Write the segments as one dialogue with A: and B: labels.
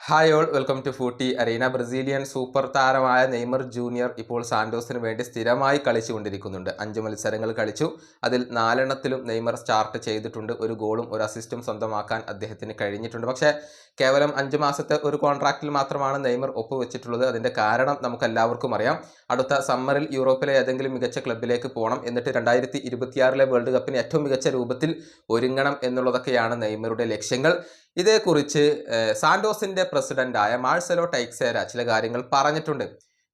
A: Hi all, welcome to footy arena. Brazilian super താരമായ Neymar junior ഇപ്പോൾ സാന്റോസിന് വേണ്ടി സ്ഥിരമായി കളിച്ചുകൊണ്ടിരിക്കുന്നുണ്ട്. 5 മത്സരങ്ങൾ കളിച്ചു. അതിൽ 4 നെയ്മർ സ്റ്റാർട്ട് ചെയ്തിട്ടുണ്ട്. ഒരു ഗോളും ഒരു അസിസ്റ്റും സ്വന്തമാക്കാൻ അദ്ദേഹത്തിന് കഴിഞ്ഞിട്ടുണ്ട്. പക്ഷേ കേവലം 5 മാസത്തെ ഒരു കോൺട്രാക്റ്റിൽ മാത്രമാണ് നെയ്മർ ഒപ്പുവെച്ചിട്ടുള്ളത്. അതിൻ്റെ കാരണം നമുക്കെല്ലാവർക്കും അറിയാം. അടുത്ത സമ്മറിൽ യൂറോപ്പിലെ ഏതെങ്കിലും മികച്ച ക്ലബിലേക്ക് പോകണം, എന്നിട്ട് 2026 വേൾഡ് കപ്പിന് ഏറ്റവും മികച്ച രൂപത്തിൽ ഒരുങ്ങണം എന്നുള്ളതൊക്കെയാണ് നെയ്മറുടെ ലക്ഷ്യങ്ങൾ. ഇതേക്കുറിച്ച് സാന്റോസിന്റെ പ്രസിഡന്റായ മാർസെലോ ടൈക്സേര ചില കാര്യങ്ങൾ പറഞ്ഞിട്ടുണ്ട്.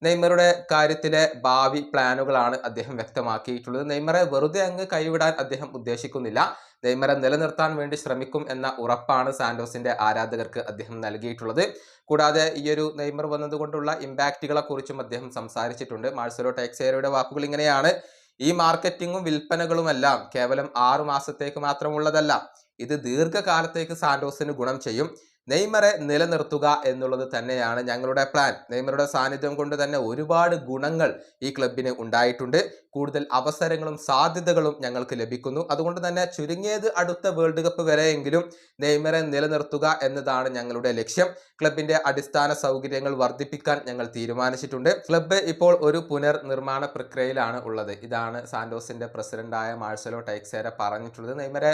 A: നെയ്മറുടെ കാര്യത്തിലെ ഭാവി പ്ലാനുകളാണ് അദ്ദേഹം വ്യക്തമാക്കിയിട്ടുള്ളത്. നെയ്മറെ വെറുതെ അങ്ങ് കൈവിടാൻ അദ്ദേഹം ഉദ്ദേശിക്കുന്നില്ല. നെയ്മറെ നിലനിർത്താൻ വേണ്ടി ശ്രമിക്കും എന്ന ഉറപ്പാണ് സാന്റോസിന്റെ ആരാധകർക്ക് അദ്ദേഹം നൽകിയിട്ടുള്ളത്. കൂടാതെ ഈയൊരു നെയ്മർ വന്നതുകൊണ്ടുള്ള ഇമ്പാക്റ്റുകളെ കുറിച്ചും അദ്ദേഹം സംസാരിച്ചിട്ടുണ്ട്. മാർസെലോ ടൈക്സേരയുടെ വാക്കുകൾ ഇങ്ങനെയാണ്: ഈ മാർക്കറ്റിങ്ങും വിൽപ്പനകളുമെല്ലാം കേവലം 6 മാസത്തേക്ക് മാത്രമുള്ളതല്ല. ഇത് ദീർഘകാലത്തേക്ക് സാന്റോസിന് ഗുണം ചെയ്യും. നെയ്മറെ നിലനിർത്തുക എന്നുള്ളത് തന്നെയാണ് ഞങ്ങളുടെ പ്ലാൻ. നെയ്മറുടെ സാന്നിധ്യം കൊണ്ട് തന്നെ ഒരുപാട് ഗുണങ്ങൾ ഈ ക്ലബിന് ഉണ്ടായിട്ടുണ്ട്. കൂടുതൽ അവസരങ്ങളും സാധ്യതകളും ഞങ്ങൾക്ക് ലഭിക്കുന്നു. അതുകൊണ്ട് തന്നെ ചുരുങ്ങിയത് അടുത്ത വേൾഡ് കപ്പ് വരെയെങ്കിലും നെയ്മറെ നിലനിർത്തുക എന്നതാണ് ഞങ്ങളുടെ ലക്ഷ്യം. ക്ലബിന്റെ അടിസ്ഥാന സൗകര്യങ്ങൾ വർദ്ധിപ്പിക്കാൻ ഞങ്ങൾ തീരുമാനിച്ചിട്ടുണ്ട്. ക്ലബ്ബ് ഇപ്പോൾ ഒരു പുനർനിർമ്മാണ പ്രക്രിയയിലാണ് ഉള്ളത്. ഇതാണ് സാന്റോസിന്റെ പ്രസിഡന്റായ മാർസെലോ ടൈക്സേര പറഞ്ഞിട്ടുള്ളത്. നെയ്മറെ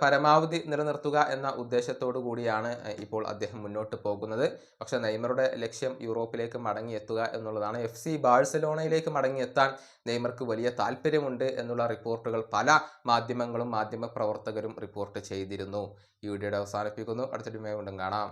A: പരമാവധി നിലനിർത്തുക എന്ന ഉദ്ദേശത്തോടു കൂടിയാണ് ഇപ്പോൾ അദ്ദേഹം മുന്നോട്ട് പോകുന്നത്. പക്ഷേ നെയ്മറുടെ ലക്ഷ്യം യൂറോപ്പിലേക്ക് മടങ്ങിയെത്തുക എന്നുള്ളതാണ്. FC ബാഴ്സലോണയിലേക്ക് മടങ്ങിയെത്താൻ നെയ്മർക്ക് വലിയ താല്പര്യമുണ്ട് എന്നുള്ള റിപ്പോർട്ടുകൾ പല മാധ്യമങ്ങളും മാധ്യമ പ്രവർത്തകരും റിപ്പോർട്ട് ചെയ്തിരുന്നു. ഈ വീഡിയോയുടെ അവസാനിപ്പിക്കുന്നു. അടുത്ത വീഡിയോയുമായി വീണ്ടും കാണാം.